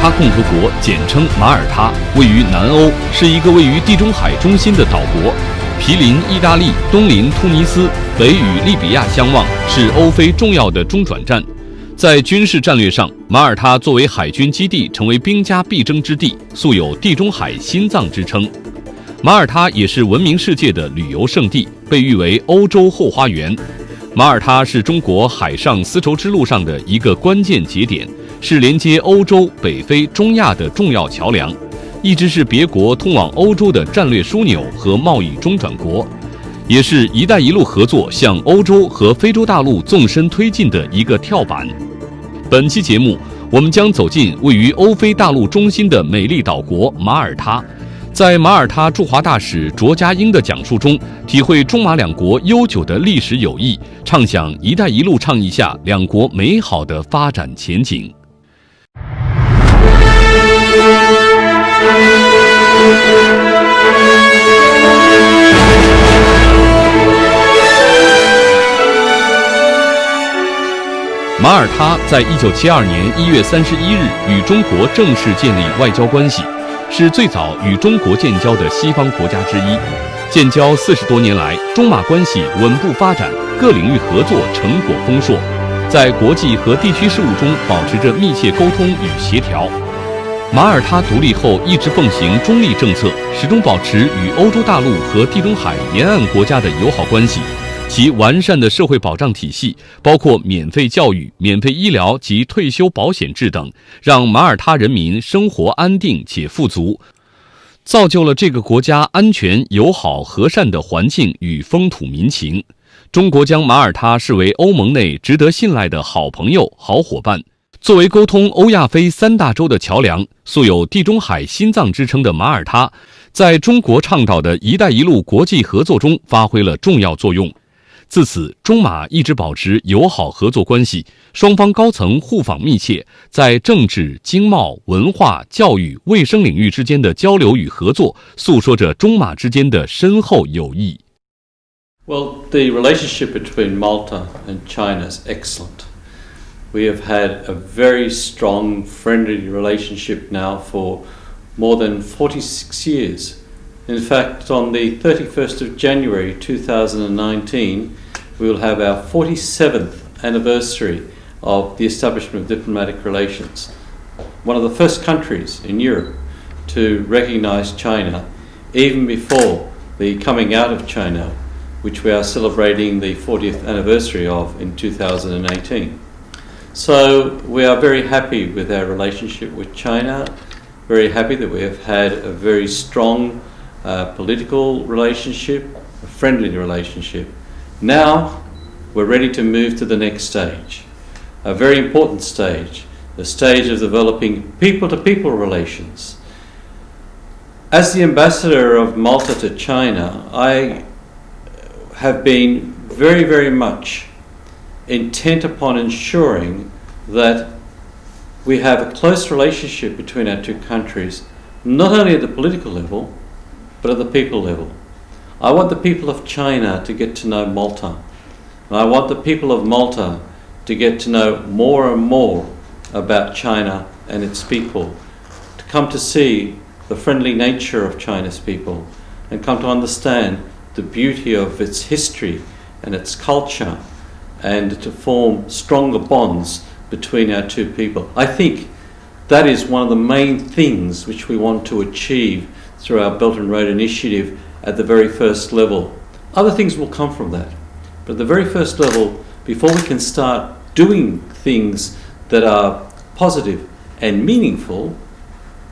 他共和国，简称马耳他，位于南欧，是一个位于地中海中心的岛国，毗邻意大利，东邻突尼斯，北与利比亚相望，是欧非重要的中转站。在军事战略上，马耳他作为海军基地，成为兵家必争之地，素有地中海心脏之称。马耳他也是闻名世界的旅游胜地，被誉为欧洲后花园。马耳他是中国海上丝绸之路上的一个关键节点，是连接欧洲、北非、中亚的重要桥梁，一直是别国通往欧洲的战略枢纽和贸易中转国，也是“一带一路”合作向欧洲和非洲大陆纵深推进的一个跳板。本期节目，我们将走进位于欧非大陆中心的美丽岛国马耳他，在马耳他驻华大使卓家英的讲述中，体会中马两国悠久的历史友谊，畅想“一带一路”倡议下两国美好的发展前景。马耳他在1972年1月31日与中国正式建立外交关系，是最早与中国建交的西方国家之一。建交40多年来，中马关系稳步发展，各领域合作成果丰硕，在国际和地区事务中保持着密切沟通与协调。马耳他独立后一直奉行中立政策，始终保持与欧洲大陆和地中海沿岸国家的友好关系。其完善的社会保障体系，包括免费教育、免费医疗及退休保险制等，让马耳他人民生活安定且富足，造就了这个国家安全、友好、和善的环境与风土民情。中国将马耳他视为欧盟内值得信赖的好朋友、好伙伴。作为沟通欧亚非三大洲的桥梁，素有地中海心脏之称的马耳他，在中国倡导的一带一路国际合作中发挥了重要作用。自此，中马一直保持友好合作关系，双方高层互访密切，在政治、经贸、文化、教育、卫生领域之间的交流与合作，诉说着中马之间的深厚友谊。Well, the relationship between Malta and China is excellent. We have had a very strong, friendly relationship now for more than 46 years. In fact, on the 31st of January 2019, we will have our 47th anniversary of the establishment of diplomatic relations. One of the first countries in Europe to recognise China, even before the coming out of China, which we are celebrating the 40th anniversary of in 2018. So we are very happy with our relationship with China, very happy that we have had a very strong political relationship, a friendly relationship. Now we're ready to move to the next stage, a very important stage, the stage of developing people-to-people relations. As the ambassador of Malta to China, I have been very, very much intent upon ensuring that we have a close relationship between our two countries, not only at the political level, but at the people level. I want the people of China to get to know Malta. And I want the people of Malta to get to know more and more about China and its people, to come to see the friendly nature of China's people, and come to understand the beauty of its history and its culture, and to form stronger bonds between our two people. I think that is one of the main things which we want to achieve through our Belt and Road Initiative at the very first level. Other things will come from that. But at the very first level, before we can start doing things that are positive and meaningful,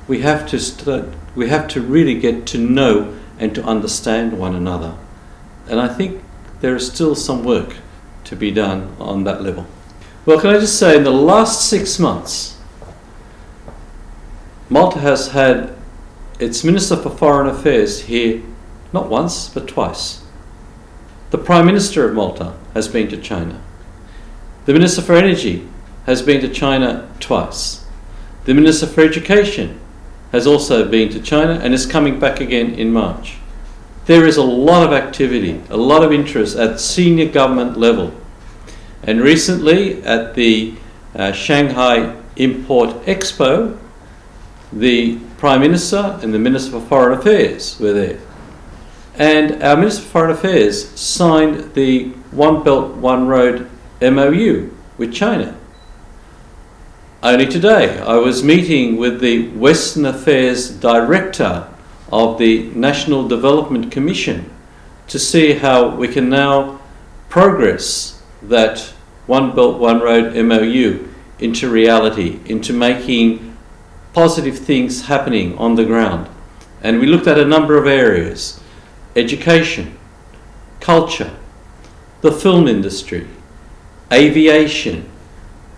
we have to really get to know and to understand one another. And I think there is still some work to be done on that level. Well, can I just say, in the last 6 months, Malta has had its Minister for Foreign Affairs here not once, but twice. The Prime Minister of Malta has been to China. The Minister for Energy has been to China twice. The Minister for Education has also been to China and is coming back again in March. There is a lot of activity, a lot of interest at senior government level. And recently at the Shanghai Import Expo, the Prime Minister and the Minister for Foreign Affairs were there. And our Minister for Foreign Affairs signed the One Belt, One Road MOU with China. Only today, I was meeting with the Western Affairs Director of the National Development Commission to see how we can now progress that One Belt, One Road MOU into reality, into making positive things happening on the ground. And we looked at a number of areas: education, culture, the film industry, aviation,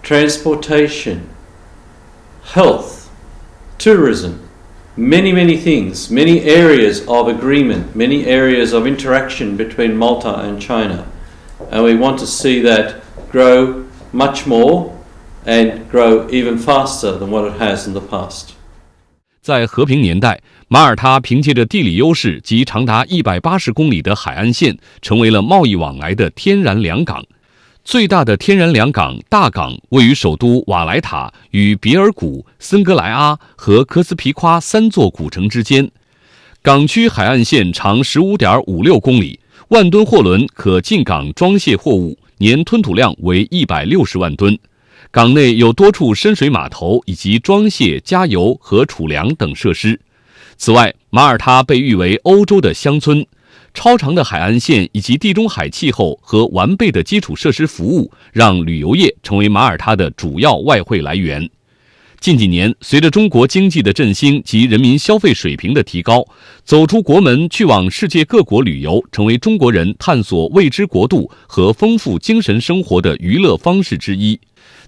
transportation, health, tourism, many things, many areas of agreement, many areas of interaction between Malta and China. And we want to see that grow much more and grow even faster than what it has in the past. 在和平年代，马耳他凭借着地理优势及长达180公里的海岸线，成为了贸易往来的天然良港。最大的天然良港大港位于首都瓦莱塔与别尔谷、森格莱阿和科斯皮夸3座古城之间。港区海岸线长 15.56 公里，万吨货轮可进港装卸货物，年吞吐量为160万吨。港内有多处深水码头以及装卸、加油和储粮等设施。此外，马耳他被誉为欧洲的乡村。超长的海岸线以及地中海气候和完备的基础设施服务，让旅游业成为马耳他的主要外汇来源。近几年，随着中国经济的振兴及人民消费水平的提高，走出国门去往世界各国旅游，成为中国人探索未知国度和丰富精神生活的娱乐方式之一。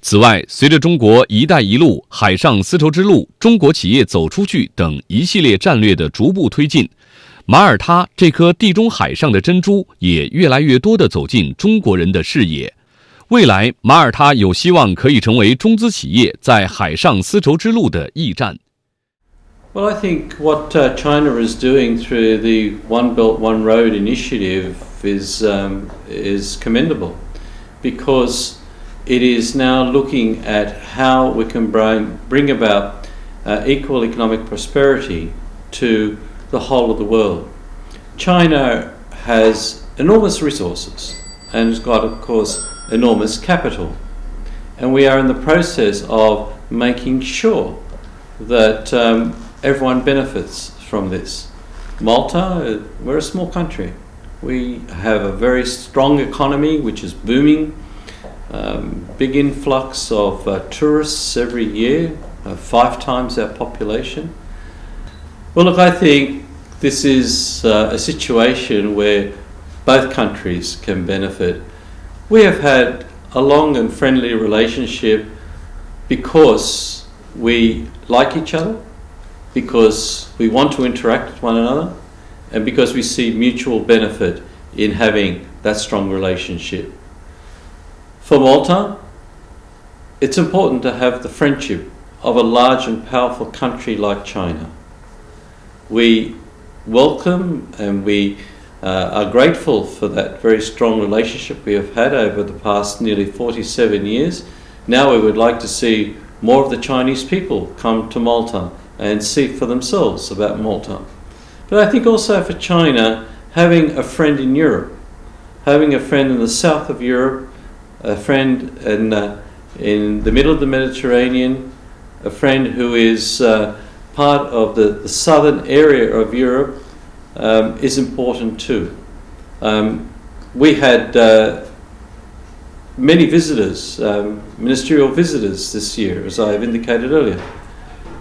此外，随着中国“一带一路”、海上丝绸之路、中国企业走出去等一系列战略的逐步推进，马耳他这颗地中海上的珍珠也越来越多地走进中国人的视野。未来，马耳他有希望可以成为中资企业在海上丝绸之路的驿站。Well, I think what China is doing through the One Belt, One Road initiative is commendable, because it is now looking at how we can bring about equal economic prosperity to the whole of the world. China has enormous resources and has got, of course, enormous capital. And we are in the process of making sure that everyone benefits from this. Malta, we're a small country. We have a very strong economy which is booming. Big influx of tourists every year, 5 times our population. Well, look, I think this is a situation where both countries can benefit. We have had a long and friendly relationship because we like each other, because we want to interact with one another, and because we see mutual benefit in having that strong relationship. For Malta, it's important to have the friendship of a large and powerful country like China. We welcome and we are grateful for that very strong relationship we have had over the past nearly 47 years. Now we would like to see more of the Chinese people come to Malta and see for themselves about Malta. But I think also for China, having a friend in Europe, having a friend in the south of Europe, a friend in the middle of the Mediterranean, a friend who is part of the southern area of Europe, is important too. We had many visitors, ministerial visitors this year, as I have indicated earlier,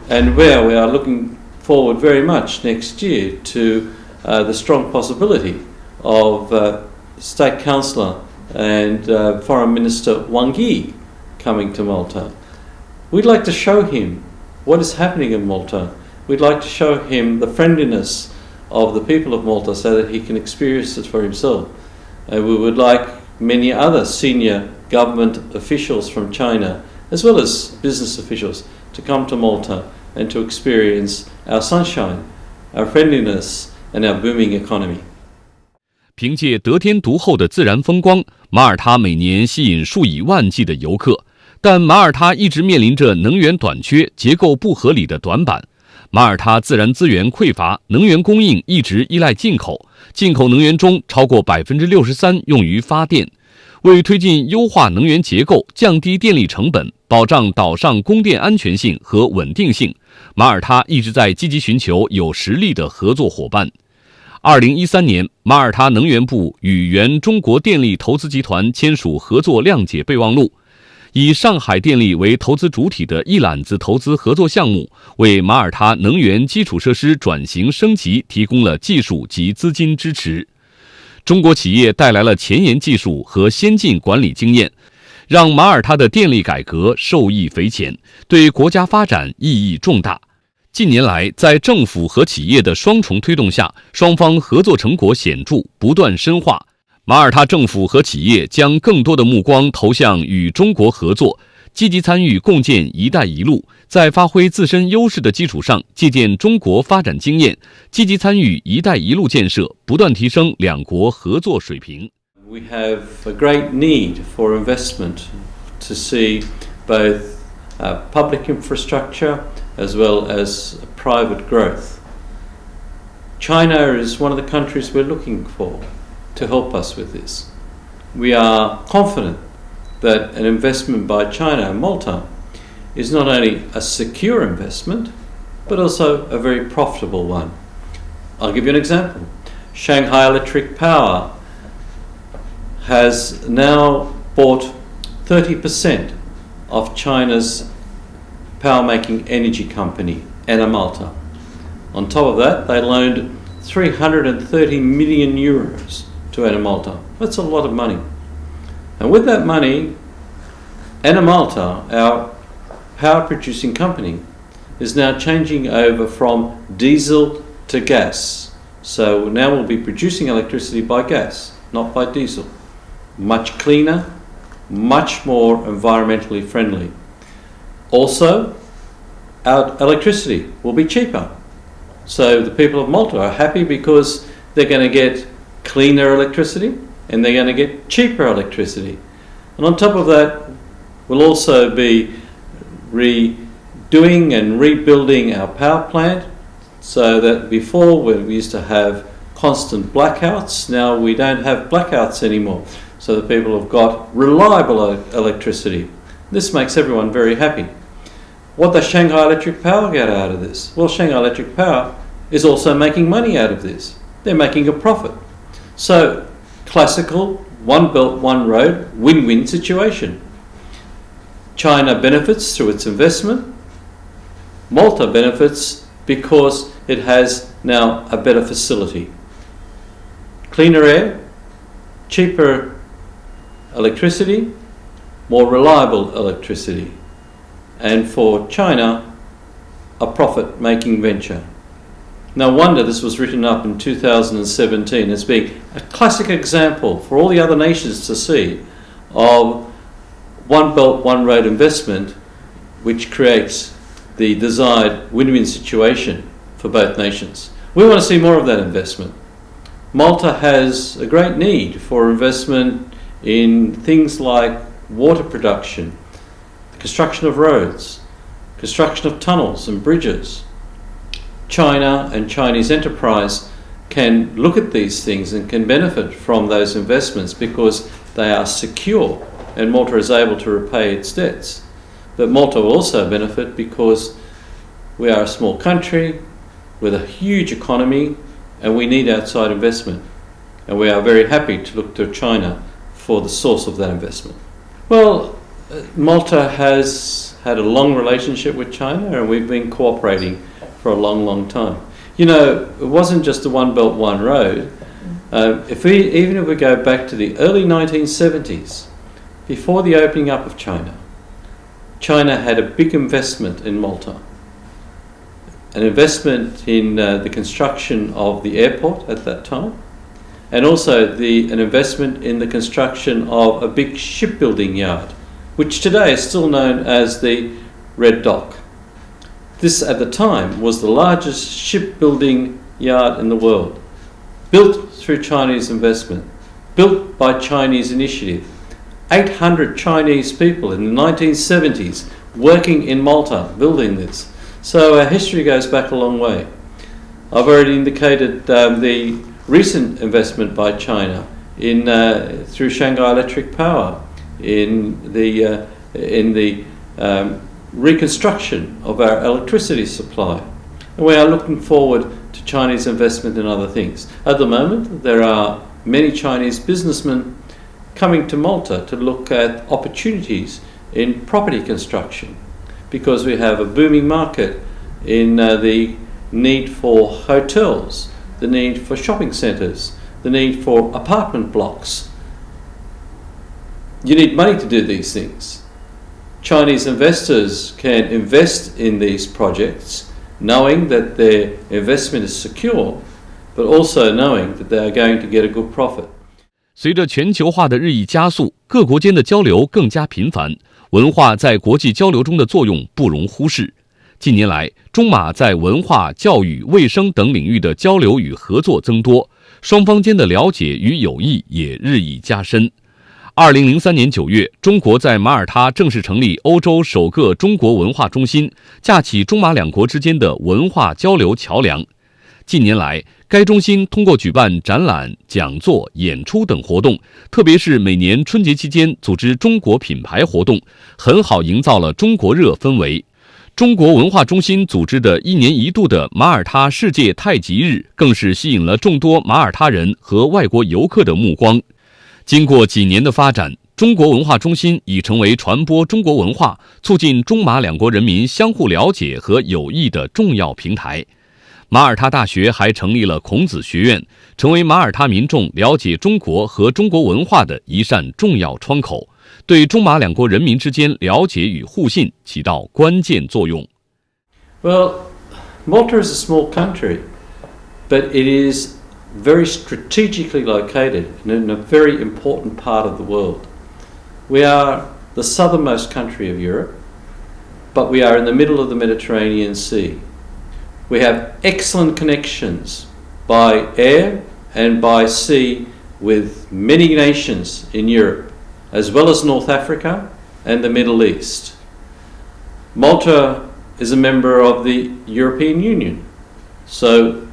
and we are looking forward very much next year to the strong possibility of State Councillor and Foreign Minister Wang Yi coming to Malta. We'd like to show him what is happening in Malta. We'd like to show him the friendliness of the people of Malta so that he can experience it for himself. And we would like many other senior government officials from China, as well as business officials, to come to Malta and to experience our sunshine, our friendliness, and our booming economy. 凭借得天独厚的自然风光，马耳他每年吸引数以万计的游客。但马耳他一直面临着能源短缺、结构不合理的短板，马耳他自然资源匮乏，能源供应一直依赖进口，进口能源中超过63%用于发电。为推进优化能源结构、降低电力成本、保障岛上供电安全性和稳定性，马耳他一直在积极寻求有实力的合作伙伴。2013年，马耳他能源部与原中国电力投资集团签署合作谅解备忘录，以上海电力为投资主体的一揽子投资合作项目，为马耳他能源基础设施转型升级提供了技术及资金支持。中国企业带来了前沿技术和先进管理经验，让马耳他的电力改革受益匪浅，对国家发展意义重大。近年来，在政府和企业的双重推动下，双方合作成果显著，不断深化。马耳他政府和企业将更多的目光投向与中国合作，积极参与共建“一带一路”，在发挥自身优势的基础上，借鉴中国发展经验，积极参与“一带一路”建设，不断提升两国合作水平。We have a great need for investment to see both public infrastructure as well as private growth. China is one of the countries we're looking for to help us with this. We are confident that an investment by China in Malta is not only a secure investment, but also a very profitable one. I'll give you an example. Shanghai Electric Power has now bought 30% of China's power-making energy company, Malta. On top of that, they loaned 330 million euros to Malta. That's a lot of money. And with that money, Malta, our power-producing company, is now changing over from diesel to gas. So now we'll be producing electricity by gas, not by diesel. Much cleaner, much more environmentally friendly. Also, our electricity will be cheaper. So the people of Malta are happy because they're going to get cleaner electricity and they're going to get cheaper electricity. And on top of that, we'll also be redoing and rebuilding our power plant so that before we used to have constant blackouts, now we don't have blackouts anymore. So the people have got reliable electricity. This makes everyone very happy. What does Shanghai Electric Power get out of this? Well, Shanghai Electric Power is also making money out of this. They're making a profit. So, classical, one belt, one road, win-win situation. China benefits through its investment. Malta benefits because it has now a better facility. Cleaner air, cheaper electricity, more reliable electricity. And for China, a profit-making venture. No wonder this was written up in 2017 as being a classic example for all the other nations to see of one belt, one road investment which creates the desired win-win situation for both nations. We want to see more of that investment. Malta has a great need for investment in things like water production, construction of roads, construction of tunnels and bridges. China and Chinese enterprise can look at these things and can benefit from those investments because they are secure and Malta is able to repay its debts. But Malta will also benefit because we are a small country with a huge economy and we need outside investment. And we are very happy to look to China for the source of that investment. Well, Malta has had a long relationship with China and we've been cooperating for a long, long time. You know, it wasn't just the One Belt, One Road. Even if we go back to the early 1970s, before the opening up of China, China had a big investment in Malta. An investment in the construction of the airport at that time, and also an investment in the construction of a big shipbuilding yard, which today is still known as the Red Dock. This at the time was the largest shipbuilding yard in the world, built through Chinese investment, built by Chinese initiative. 800 Chinese people in the 1970s working in Malta building this. So our history goes back a long way. I've already indicated the recent investment by China in through Shanghai Electric Power in the reconstruction of our electricity supply. And we are looking forward to Chinese investment in other things. At the moment, there are many Chinese businessmen coming to Malta to look at opportunities in property construction, because we have a booming market in the need for hotels, the need for shopping centres, the need for apartment blocks. You need money to do these things. Chinese investors can invest in these projects knowing that their investment is secure, but also knowing that they are going to get a good profit. 随着全球化的日益加速，各国间的交流更加频繁，文化在国际交流中的作用不容忽视。近年来，中马在文化、教育、卫生等领域的交流与合作增多，双方间的了解与友谊也日益加深。2003年9月，中国在马耳他正式成立欧洲首个中国文化中心，架起中马两国之间的文化交流桥梁。近年来，该中心通过举办展览、讲座、演出等活动，特别是每年春节期间组织中国品牌活动，很好营造了中国热氛围。中国文化中心组织的1年1度的马耳他世界太极日，更是吸引了众多马耳他人和外国游客的目光。经过几年的发展，中国文化中心已成为传播中国文化、促进中马两国人民相互了解和友谊的重要平台。马耳他大学还成立了孔子学院，成为马耳他民众了解中国和中国文化的一扇重要窗口，对中马两国人民之间了解与互信起到关键作用。Well, Malta is a small country, but it is very strategically located in a very important part of the world. We are the southernmost country of Europe, but we are in the middle of the Mediterranean Sea. We have excellent connections by air and by sea with many nations in Europe, as well as North Africa and the Middle East. Malta is a member of the European Union, so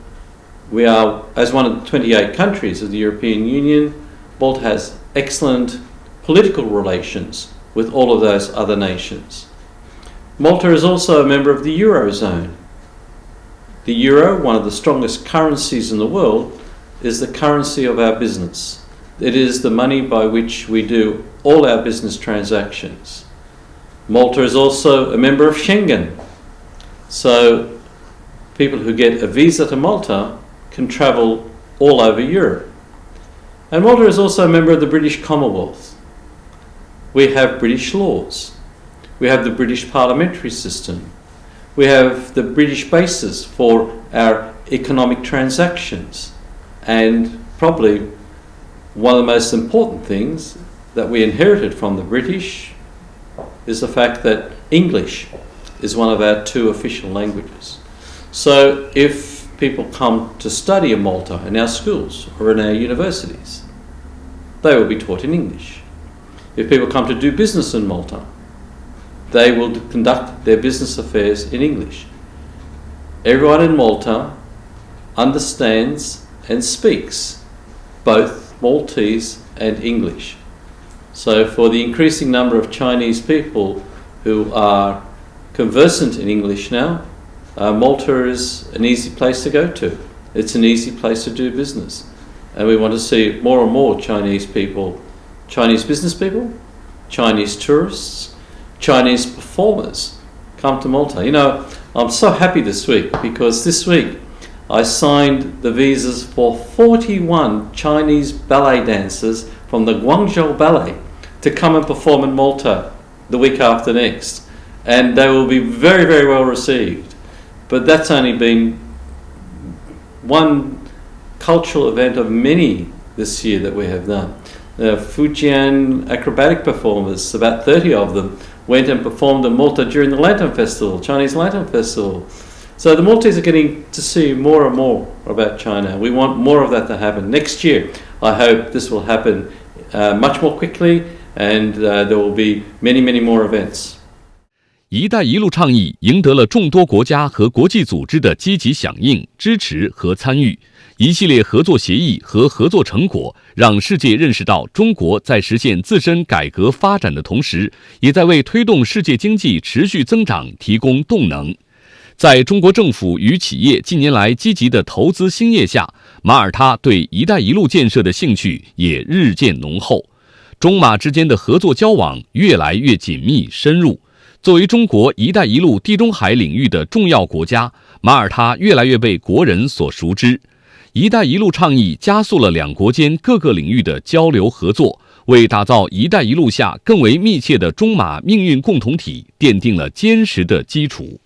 we are, as one of the 28 countries of the European Union, Malta has excellent political relations with all of those other nations. Malta is also a member of the Eurozone. The euro, one of the strongest currencies in the world, is the currency of our business. It is the money by which we do all our business transactions. Malta is also a member of Schengen. So people who get a visa to Malta can travel all over Europe. And Malta is also a member of the British Commonwealth. We have British laws. We have the British parliamentary system. We have the British basis for our economic transactions. And probably one of the most important things that we inherited from the British is the fact that English is one of our 2 official languages. So if people come to study in Malta in our schools or in our universities, they will be taught in English. If people come to do business in Malta, they will conduct their business affairs in English. Everyone in Malta understands and speaks both Maltese and English. So for the increasing number of Chinese people who are conversant in English now, Malta is an easy place to go to. It's an easy place to do business. And we want to see more and more Chinese people, Chinese business people, Chinese tourists, Chinese performers come to Malta. You know, I'm so happy this week because this week I signed the visas for 41 Chinese ballet dancers from the Guangzhou Ballet to come and perform in Malta the week after next. And they will be very, very well received. But that's only been one cultural event of many this year that we have done. Fujian acrobatic performers, about 30 of them, went and performed in Malta during the Lantern Festival, Chinese Lantern Festival. So the Maltese are getting to see more and more about China. We want more of that to happen. Next year, I hope this will happen much more quickly and there will be many, many more events. “一带一路”倡议赢得了众多国家和国际组织的积极响应、支持和参与。一系列合作协议和合作成果，让世界认识到中国在实现自身改革发展的同时，也在为推动世界经济持续增长提供动能。在中国政府与企业近年来积极的投资兴业下，马耳他对“一带一路”建设的兴趣也日渐浓厚，中马之间的合作交往越来越紧密深入。作为中国“一带一路”地中海领域的重要国家，马耳他越来越被国人所熟知。“一带一路”倡议加速了两国间各个领域的交流合作，为打造“一带一路”下更为密切的中马命运共同体奠定了坚实的基础。